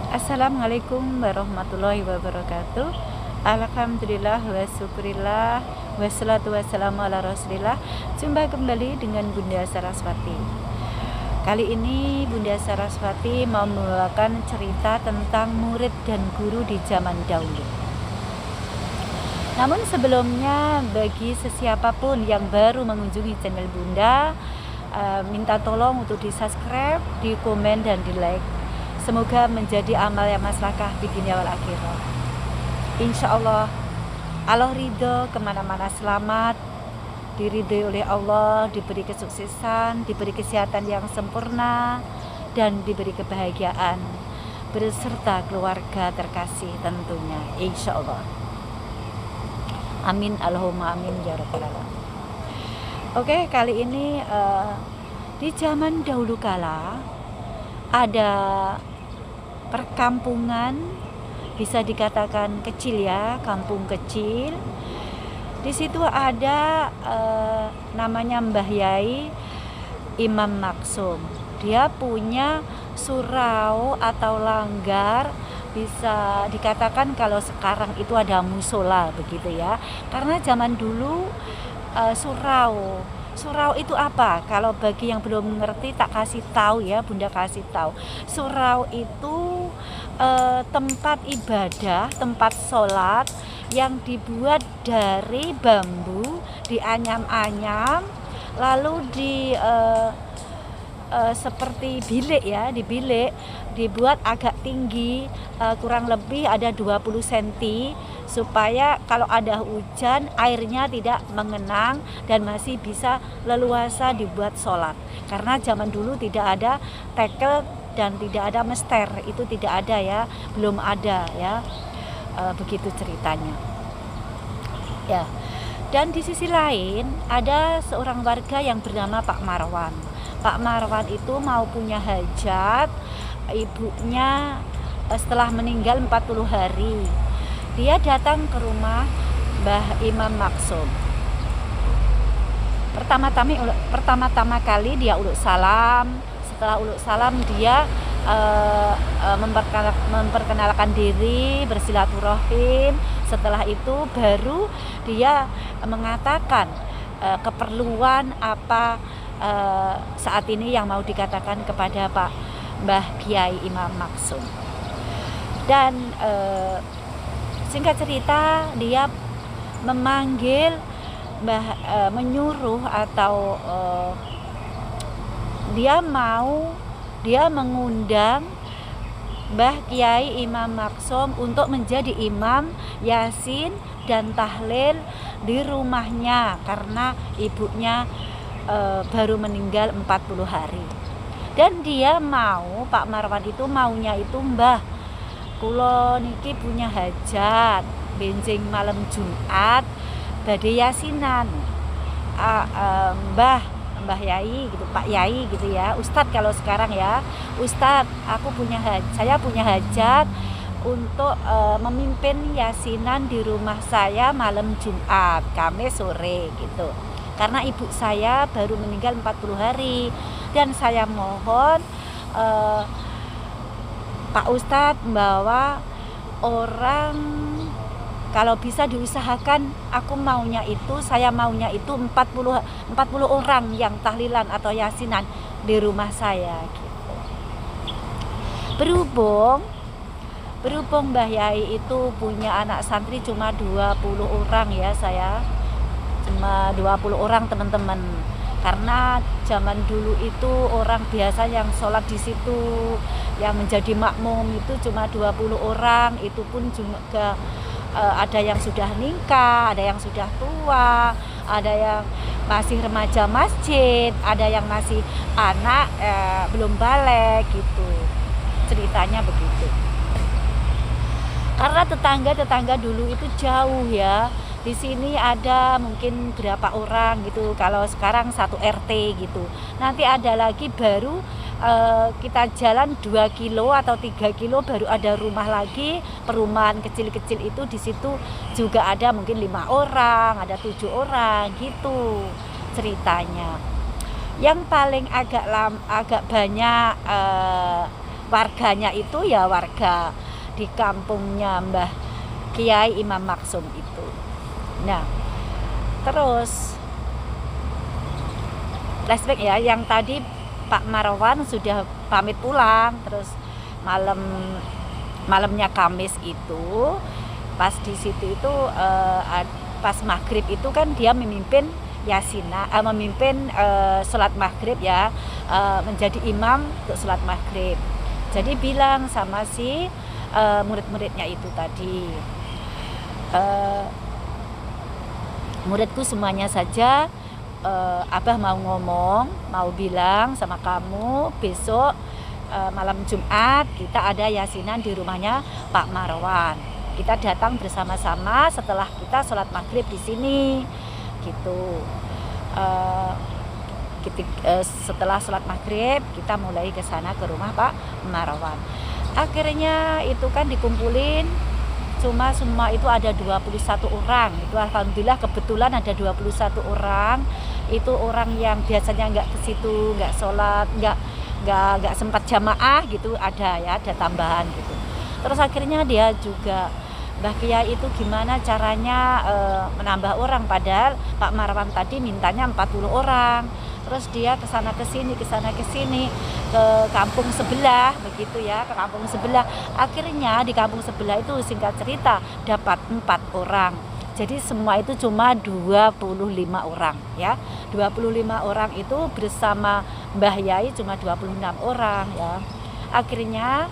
Assalamualaikum warahmatullahi wabarakatuh. Alhamdulillah wa syukurillah wassalatu wassalamu ala rasulillah. Jumpa kembali dengan Bunda Saraswati. Kali ini Bunda Saraswati mau membawakan cerita tentang murid dan guru di zaman dahulu. Namun sebelumnya, bagi sesiapapun yang baru mengunjungi channel Bunda, minta tolong untuk di subscribe, di komen, dan di like. Semoga menjadi amal yang maslahah di dunia wal akhirah. Insya Allah, Allah ridho kemana-mana selamat, diridhoi oleh Allah, diberi kesuksesan, diberi kesehatan yang sempurna, dan diberi kebahagiaan beserta keluarga terkasih tentunya, insya Allah. Amin, Allahumma amin ya rabbal alamin. Oke, kali ini di zaman dahulu kala ada perkampungan, bisa dikatakan kecil ya, kampung kecil. Di situ ada namanya Mbah Yai Imam Maksum. Dia punya surau atau langgar, bisa dikatakan kalau sekarang itu ada musola begitu ya. Karena zaman dulu surau itu apa? Kalau bagi yang belum mengerti tak kasih tahu ya, Bunda kasih tahu. Surau itu tempat ibadah, tempat sholat yang dibuat dari bambu, dianyam-anyam, lalu seperti bilik ya, dibuat agak tinggi, kurang lebih ada 20 cm, supaya kalau ada hujan airnya tidak mengenang dan masih bisa leluasa dibuat sholat. Karena zaman dulu tidak ada tekel dan tidak ada mester, itu tidak ada ya, belum ada ya, begitu ceritanya ya. Dan di sisi lain ada seorang warga yang bernama Pak Marwan. Pak Marwan itu mau punya hajat, ibunya setelah meninggal 40 hari. Dia datang ke rumah Mbah Imam Maksum. Pertama-tama kali dia uluk salam. Setelah uluk salam dia memperkenalkan diri, bersilaturahim. Setelah itu baru dia mengatakan keperluan apa saat ini yang mau dikatakan kepada Pak Mbah Kiai Imam Maksum. Dan singkat cerita, dia memanggil menyuruh atau dia mengundang Mbah Kiai Imam Maksum untuk menjadi imam Yasin dan tahlil di rumahnya karena ibunya baru meninggal 40 hari. Dan dia mau, Pak Marwan itu maunya itu, Mbah, kula niki punya hajat benjing malam Jumat badhe yasinan. Mbah Yai gitu, Pak Yai gitu ya, Ustadz kalau sekarang ya, Ustadz, saya punya hajat untuk memimpin yasinan di rumah saya malam Jumat, Kamis sore gitu. Karena ibu saya baru meninggal 40 hari dan saya mohon Pak Ustadz membawa orang, kalau bisa diusahakan, saya maunya itu 40 orang yang tahlilan atau yasinan di rumah saya gitu. Berhubung Mbah Yai itu punya anak santri cuma 20 orang ya, saya cuma 20 orang teman-teman. Karena zaman dulu itu orang biasa yang sholat di situ, yang menjadi makmum itu cuma 20 orang, itu pun juga ada yang sudah nikah, ada yang sudah tua, ada yang masih remaja masjid, ada yang masih anak belum balik gitu. Ceritanya begitu. Karena tetangga dulu itu jauh ya. Di sini ada mungkin berapa orang gitu. Kalau sekarang 1 RT gitu. Nanti ada lagi baru kita jalan 2 kilo atau 3 kilo baru ada rumah lagi, perumahan kecil-kecil itu. Di situ juga ada mungkin 5 orang, ada 7 orang gitu ceritanya. Yang paling agak banyak warganya itu ya warga di kampungnya Mbah Kiai Imam Maksum itu. Nah, terus flashback ya, yang tadi Pak Marwan sudah pamit pulang, terus malamnya Kamis itu pas di situ itu pas maghrib itu kan dia memimpin memimpin sholat maghrib ya, menjadi imam untuk sholat maghrib. Jadi bilang sama si murid-muridnya itu tadi, muridku semuanya saja, Abah mau bilang sama kamu besok malam Jumat kita ada yasinan di rumahnya Pak Marwan. Kita datang bersama-sama setelah kita sholat maghrib di sini, gitu. Setelah sholat maghrib kita mulai ke sana ke rumah Pak Marwan. Akhirnya itu kan dikumpulin, cuma semua itu ada 21 orang. Itu alhamdulillah kebetulan ada 21 orang. Itu orang yang biasanya nggak ke situ, nggak sholat, nggak sempat jamaah gitu, ada tambahan gitu. Terus akhirnya dia juga, Mbah Kiai itu gimana caranya menambah orang, padahal Pak Marwan tadi mintanya 40 orang. Terus dia kesana kesini ke kampung sebelah begitu ya, ke kampung sebelah. Akhirnya di kampung sebelah itu singkat cerita dapat 4 orang. Jadi semua itu cuma 25 orang ya. 25 orang itu bersama Mbah Yai cuma 26 orang ya. Akhirnya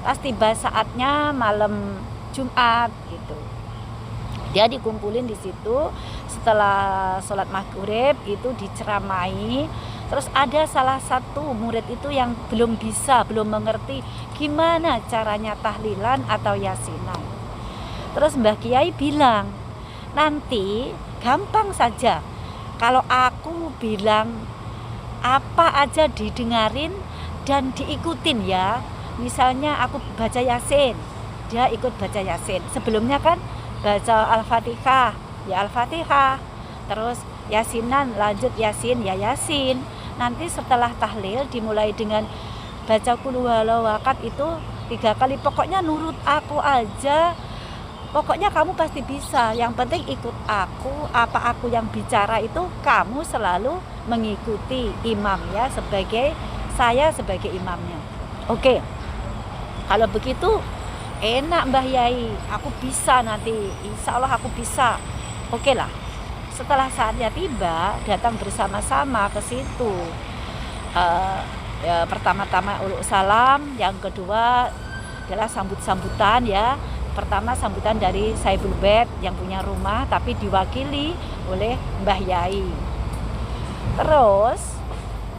pas tiba saatnya malam Jumat gitu, dia dikumpulin di situ. Setelah sholat maghrib itu diceramai. Terus ada salah satu murid itu yang belum mengerti gimana caranya tahlilan atau yasinan. Terus Mbah Kiai bilang, nanti gampang saja, kalau aku bilang apa aja didengarin dan diikutin ya. Misalnya aku baca Yasin, dia ikut baca Yasin. Sebelumnya kan baca Al-Fatihah, ya Al-Fatihah. Terus Yasinan, lanjut Yasin, ya Yasin. Nanti setelah tahlil dimulai dengan baca Qul huwallahu ahad itu 3 kali. Pokoknya nurut aku aja. Pokoknya kamu pasti bisa. Yang penting ikut aku. Apa aku yang bicara itu kamu selalu mengikuti imam ya, saya sebagai imamnya. Oke. Kalau begitu enak Mbah Yai, aku bisa nanti, insya Allah aku bisa. Oke lah. Setelah saatnya tiba, datang bersama-sama ke situ. Ya, pertama-tama uluk salam, yang kedua adalah sambut-sambutan ya. Pertama sambutan dari Saibul Bait yang punya rumah, tapi diwakili oleh Mbah Yai. Terus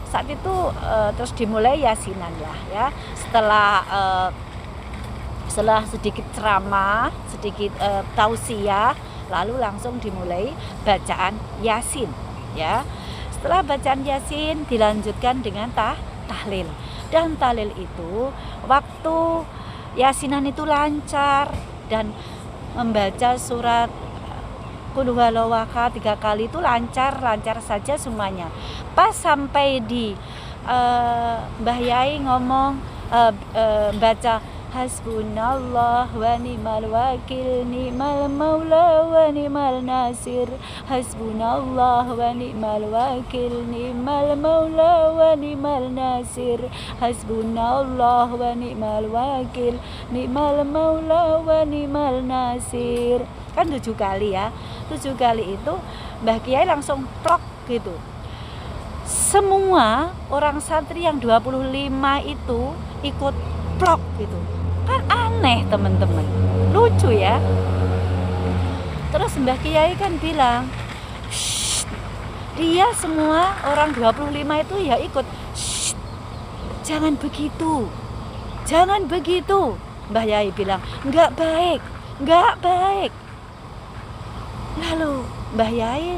saat itu terus dimulai yasinan lah ya. Setelah sedikit ceramah, sedikit tausiah, lalu langsung dimulai bacaan Yasin ya. Setelah bacaan Yasin dilanjutkan dengan tahlil. Dan tahlil itu waktu Yasinan itu lancar, dan membaca surat Qul huwallahu ahad 3 kali itu lancar saja semuanya. Pas sampai di Mbah Yai ngomong baca Hasbunallah wa ni'mal wakil, ni'mal maula wa ni'mal nasir. Hasbunallah wa ni'mal wakil, ni'mal maula wa ni'mal nasir. Hasbunallah wa ni'mal wakil, ni'mal maula wa ni'mal nasir. Kan 7 kali ya. 7 kali itu Mbah Kiai langsung plok gitu. Semua orang santri yang 25 itu ikut plok gitu. Kan aneh teman-teman, lucu ya. Terus Mbah Kiai kan bilang, dia semua orang 25 itu ya ikut. Jangan begitu, jangan begitu. Mbah Kiai bilang, enggak baik. Lalu Mbah Kiai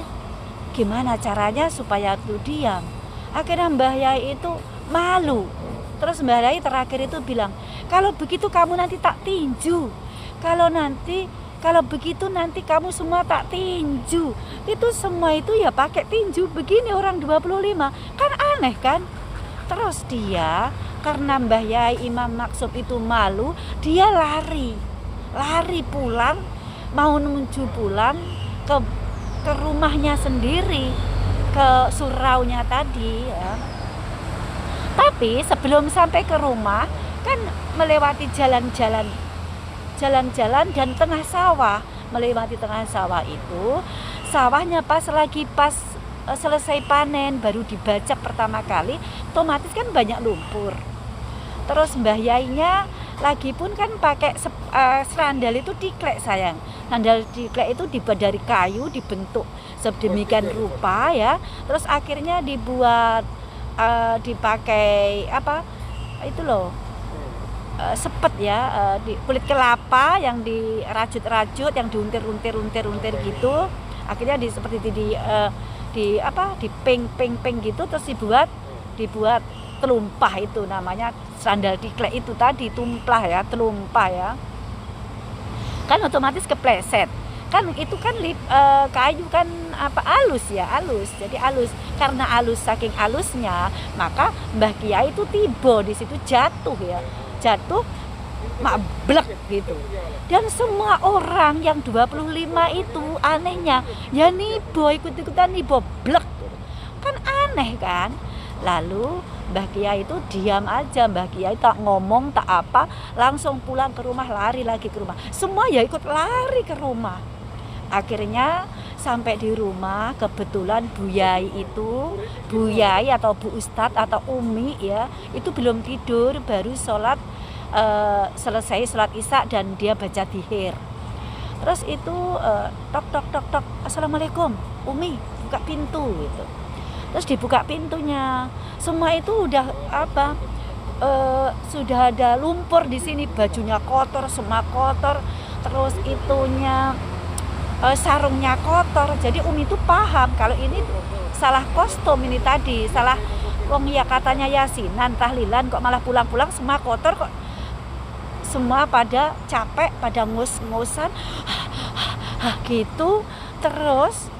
gimana caranya supaya itu diam? Akhirnya Mbah Kiai itu malu. Terus Mbah Kiai terakhir itu bilang, kalau begitu kamu nanti tak tinju. Kalau begitu nanti kamu semua tak tinju. Itu semua itu ya pakai tinju begini orang 25. Kan aneh kan? Terus dia karena Mbah Yai Imam Maksum itu malu, dia lari pulang, mau menuju pulang ke rumahnya sendiri, ke suraunya tadi ya. Tapi sebelum sampai ke rumah kan melewati jalan-jalan dan tengah sawah. Melewati tengah sawah itu, sawahnya pas selesai panen, baru dibajak pertama kali, otomatis kan banyak lumpur. Terus Mbah Yainya lagi pun kan pakai serandal itu diklek sayang. Sandal diklek itu dibuat dari kayu, dibentuk sedemikian rupa ya. Terus akhirnya dibuat dipakai apa itu loh, sepet ya, di kulit kelapa yang dirajut-rajut, yang diuntir gitu. Akhirnya seperti di ping gitu, terus dibuat telumpah, itu namanya sandal diklek itu tadi, tumplah ya, telumpah ya. Kan otomatis kepleset. Kan itu kan kayu kan halus. Jadi halus. Karena halus, saking halusnya, maka Mbah Kiai itu tiba di situ, jatuh mablek gitu. Dan semua orang yang 25 itu anehnya ya nibo, ikut-ikutan nibo blek gitu. Kan aneh kan. Lalu Mbah Kiai itu diam aja, Mbah Kiai tak ngomong tak apa, langsung pulang ke rumah, lari lagi ke rumah. Semua ya ikut lari ke rumah. Akhirnya sampai di rumah, kebetulan Bu Yai atau Bu Ustadz atau Umi ya, itu belum tidur, baru selesai sholat isya dan dia baca dihir. Terus itu tok, assalamualaikum Umi, buka pintu gitu. Terus dibuka pintunya, semua itu udah sudah ada lumpur di sini, bajunya kotor, semua kotor, terus itunya sarungnya kotor. Jadi Umi itu paham kalau ini salah kostum, ini tadi salah. Wong ya katanya yasinan, tahlilan, kok malah pulang-pulang semua kotor, kok semua pada capek, pada ngos-ngosan gitu. Terus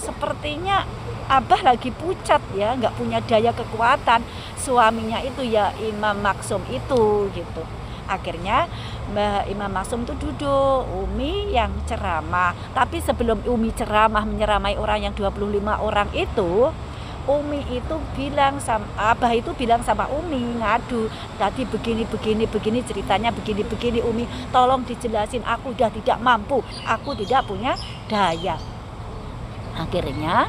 sepertinya Abah lagi pucat ya, nggak punya daya kekuatan, suaminya itu ya Imam Maksum itu gitu. Akhirnya Mbah Imam Maksum itu duduk, Umi yang ceramah. Tapi sebelum Umi ceramah menyeramai orang yang 25 orang itu, Umi itu bilang sama Abah, itu bilang sama Umi, ngadu, tadi begini ceritanya, begini Umi, tolong dijelasin, aku udah tidak mampu, aku tidak punya daya. Akhirnya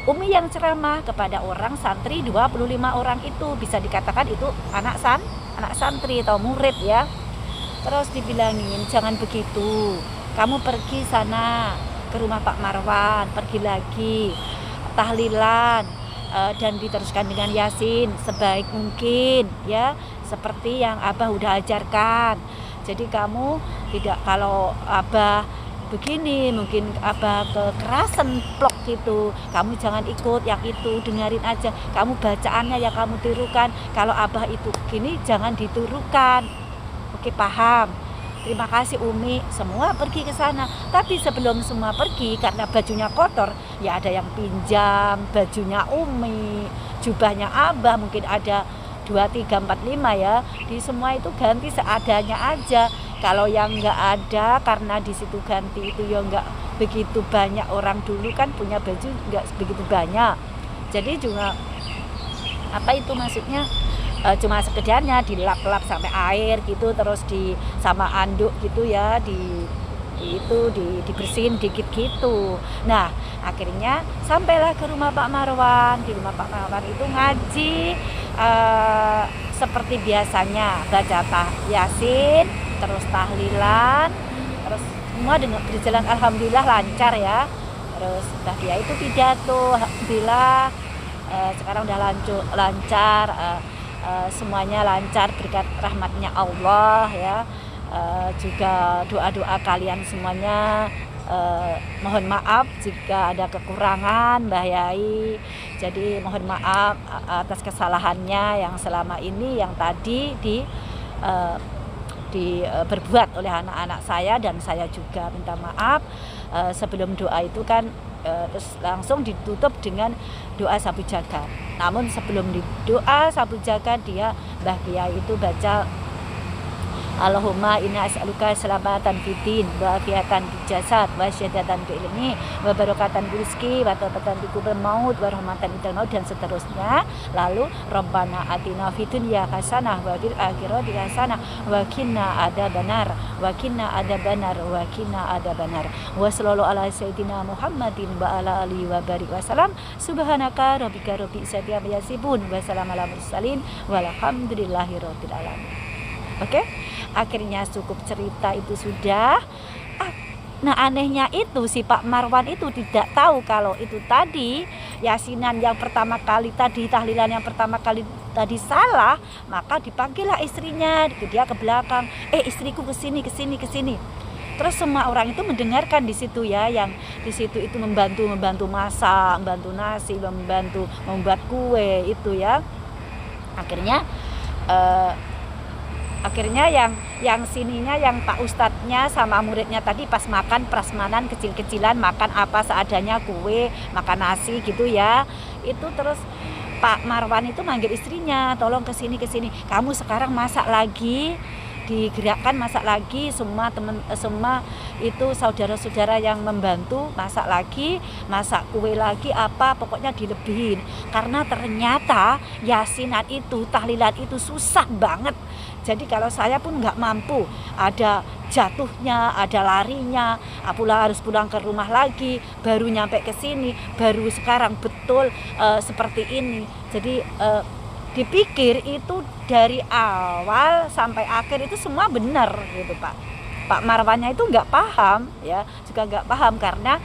Umi yang ceramah kepada orang santri 25 orang itu, bisa dikatakan itu anak santri atau murid ya. Terus dibilangin, jangan begitu, kamu pergi sana ke rumah Pak Marwan, pergi lagi tahlilan dan diteruskan dengan yasin sebaik mungkin ya, seperti yang Abah udah ajarkan. Jadi kamu tidak, kalau Abah begini mungkin Abah kekerasan plok gitu, kamu jangan ikut yang itu, dengerin aja, kamu bacaannya yang kamu tirukan. Kalau Abah itu begini jangan ditirukan. Oke, paham. Terima kasih Umi. Semua pergi ke sana. Tapi sebelum semua pergi, karena bajunya kotor, ya ada yang pinjam bajunya Umi, jubahnya Abah, mungkin ada 2, 3, 4, 5 ya. Di semua itu ganti seadanya aja. Kalau yang nggak ada, karena di situ ganti itu ya nggak begitu banyak, orang dulu kan punya baju nggak begitu banyak. Jadi juga maksudnya cuma sekedarnya dilap-lap sampai air gitu, terus sama anduk gitu ya, dibersihin dikit gitu. Nah akhirnya sampailah ke rumah Pak Marwan. Di rumah Pak Marwan itu ngaji seperti biasanya, baca yasin, terus tahlilan, terus semua dengan berjalan alhamdulillah lancar ya. Terus Mbah Kiai itu pidato, alhamdulillah sekarang udah lancar, semuanya lancar berkat rahmatnya Allah ya. Juga doa-doa kalian semuanya, mohon maaf jika ada kekurangan Mbah Yai. Jadi mohon maaf atas kesalahannya yang selama ini, yang tadi berbuat oleh anak-anak saya, dan saya juga minta maaf. Sebelum doa itu kan terus langsung ditutup dengan doa sabu jagat. Namun sebelum doa sabu jagat, dia Mbah Kiai itu baca Allahumma inna as'aluka selamatan fitin wa afiatan di jasad wa syahadatan bi ilmi wa barakatan bi rizki wa taubatan bi kubur maut wa rahmatan idal maut, dan seterusnya. Lalu Rabbana atina fid dunya hasanah wa fil akhirati hasanah wa qina adzabannar wa qina adzabannar wa qina adzabannar wa sallallahu ala sayyidina Muhammadin wa ala alihi wa barik wasallam. Subhanaka rabbika rabbil izzati amma yasifun wa salamun alal mursalin walhamdulillahi rabbil alamin. Oke, akhirnya cukup cerita itu sudah. Nah, anehnya itu si Pak Marwan itu tidak tahu kalau itu tadi yasinan yang pertama kali tadi, tahlilan yang pertama kali tadi salah. Maka dipanggillah istrinya, dia ke belakang, istriku kesini. Terus semua orang itu mendengarkan di situ ya, yang di situ itu membantu masak, membantu nasi, membantu membuat kue itu ya. Akhirnya yang sininya, yang Pak Ustadznya sama muridnya tadi pas makan prasmanan kecil-kecilan, makan apa seadanya, kue, makan nasi gitu ya. Itu terus Pak Marwan itu manggil istrinya, tolong kesini, kamu sekarang masak lagi. Digerakkan masak lagi, semua itu saudara-saudara yang membantu masak lagi, masak kue lagi, apa pokoknya dilebihin, karena ternyata yasinan itu, tahlilan itu susah banget. Jadi kalau saya pun nggak mampu, ada jatuhnya, ada larinya, harus pulang ke rumah lagi, baru nyampe ke sini, baru sekarang betul seperti ini. Jadi dipikir itu dari awal sampai akhir itu semua benar gitu Pak. Pak Marwannya itu nggak paham ya, juga nggak paham karena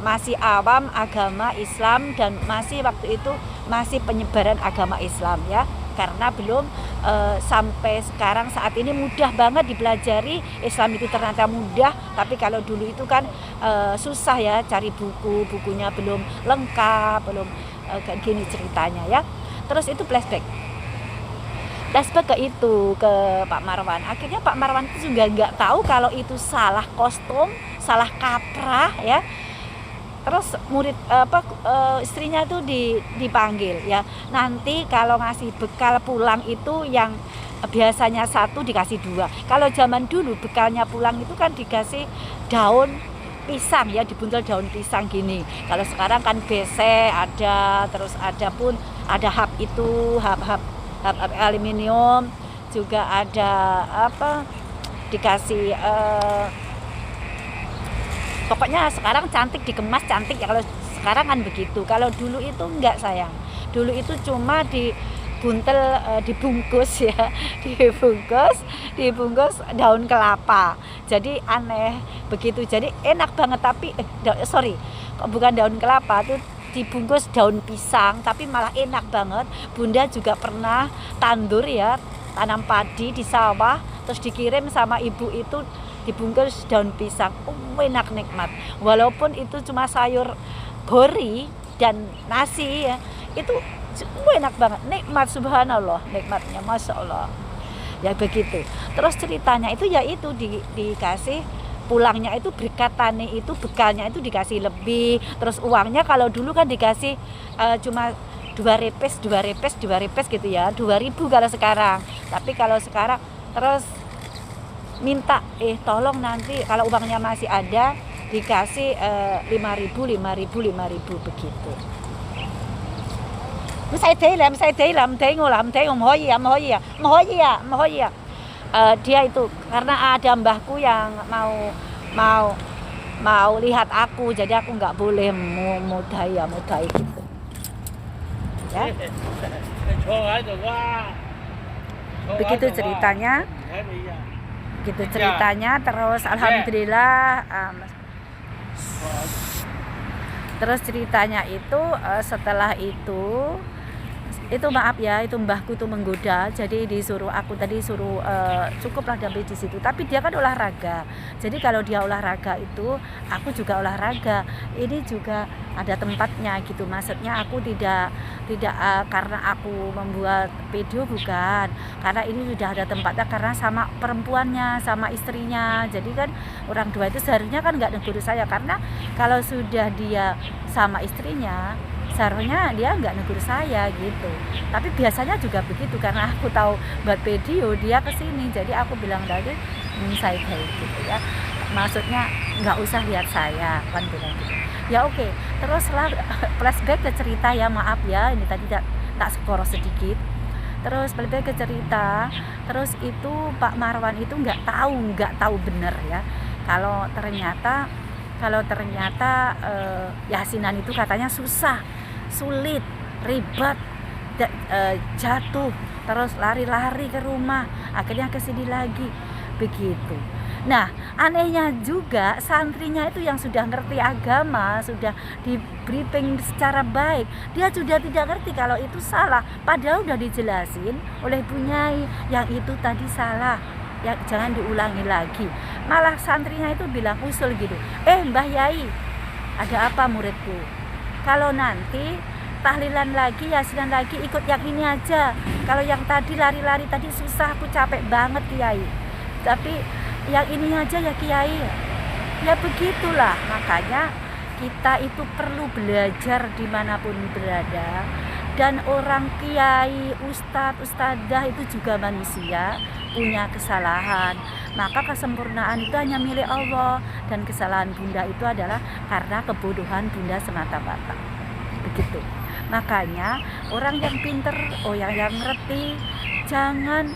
masih awam agama Islam, dan masih waktu itu masih penyebaran agama Islam ya, karena belum sampai sekarang saat ini mudah banget dipelajari. Islam itu ternyata mudah, tapi kalau dulu itu kan susah ya, cari bukunya belum lengkap, belum kayak gini ceritanya ya. Terus itu flashback ke itu, ke Pak Marwan. Akhirnya Pak Marwan itu juga nggak tahu kalau itu salah kostum, salah kaprah ya. Terus istrinya itu dipanggil ya. Nanti kalau ngasih bekal pulang itu yang biasanya 1 dikasih 2. Kalau zaman dulu bekalnya pulang itu kan dikasih daun pisang ya, dibuntel daun pisang gini. Kalau sekarang kan besek ada, terus ada hap aluminium, juga ada dikasih pokoknya sekarang cantik, dikemas cantik ya, kalau sekarang kan begitu. Kalau dulu itu enggak sayang, dulu itu cuma dibungkus ya, dibungkus daun kelapa. Jadi aneh begitu, jadi enak banget, tapi bukan daun kelapa, itu dibungkus daun pisang, tapi malah enak banget. Bunda juga pernah tandur ya, tanam padi di sawah, terus dikirim sama ibu itu dibungkus daun pisang. Enak, nikmat. Walaupun itu cuma sayur gori dan nasi ya, itu enak banget, nikmat, subhanallah, nikmatnya, masya Allah ya begitu. Terus ceritanya itu ya itu dikasih pulangnya itu berkatane itu, bekalnya itu dikasih lebih. Terus uangnya kalau dulu kan dikasih cuma 2 repes gitu ya, 2.000 kalau sekarang. Tapi kalau sekarang terus minta tolong nanti kalau uangnya masih ada dikasih 5.000 begitu. Saya dia itu karena ada mbahku yang mau lihat aku, jadi aku nggak boleh modai gitu ya. Begitu ceritanya, terus alhamdulillah terus ceritanya itu setelah itu itu maaf ya, itu mbahku tuh menggoda, jadi aku tadi suruh cukuplah damai di situ. Tapi dia kan olahraga, jadi kalau dia olahraga itu aku juga olahraga, ini juga ada tempatnya gitu. Maksudnya aku tidak karena aku membuat video, bukan, karena ini sudah ada tempatnya, karena sama perempuannya, sama istrinya. Jadi kan orang tua itu seharusnya kan nggak negur saya, karena kalau sudah dia sama istrinya seharusnya dia nggak negur saya gitu. Tapi biasanya juga begitu, karena aku tahu buat video dia kesini, jadi aku bilang tadi saya kayak gitu ya, maksudnya nggak usah lihat saya kan, bilang gitu ya. Oke, terus flashback ke cerita ya, maaf ya ini tadi tak skor sedikit. Terus flashback ke cerita, terus itu Pak Marwan itu nggak tahu bener ya kalau ternyata yasinan itu katanya susah, sulit, ribet, jatuh, terus lari-lari ke rumah, akhirnya kesini lagi begitu. Nah, anehnya juga santrinya itu yang sudah ngerti agama, sudah di briefing secara baik, dia sudah tidak ngerti kalau itu salah, padahal udah dijelasin oleh Bunyai yang itu tadi salah, ya jangan diulangi lagi. Malah santrinya itu bilang usul gitu, Mbah Yai, ada apa muridku, kalau nanti tahlilan lagi, yasinan lagi, ikut yang ini aja. Kalau yang tadi lari-lari tadi susah, aku capek banget Kiai, tapi yang ini aja ya Kiai. Ya begitulah, makanya kita itu perlu belajar dimanapun berada. Dan orang kiai, ustadz, ustadzah itu juga manusia, punya kesalahan. Maka kesempurnaan itu hanya milik Allah, dan kesalahan Bunda itu adalah karena kebodohan Bunda semata-mata. Begitu. Makanya orang yang pinter, yang ngerti, jangan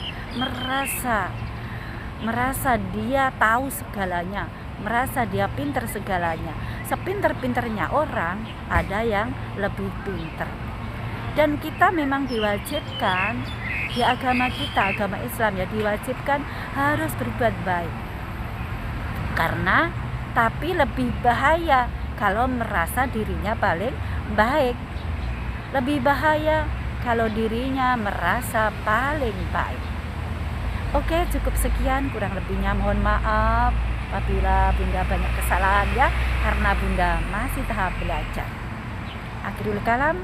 merasa dia tahu segalanya, merasa dia pinter segalanya. Sepinter-pinternya orang, ada yang lebih pinter. Dan kita memang diwajibkan di agama kita, agama Islam ya, diwajibkan harus berbuat baik. Tapi lebih bahaya kalau merasa dirinya paling baik. Lebih bahaya kalau dirinya merasa paling baik. Oke, cukup sekian, kurang lebihnya mohon maaf apabila Bunda banyak kesalahan ya, karena Bunda masih tahap belajar. Akhirul kalam,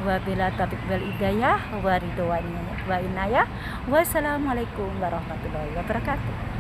wabila taufiq wal hidayah, wa ridwan wa inayah. Wassalamualaikum warahmatullahi wabarakatuh.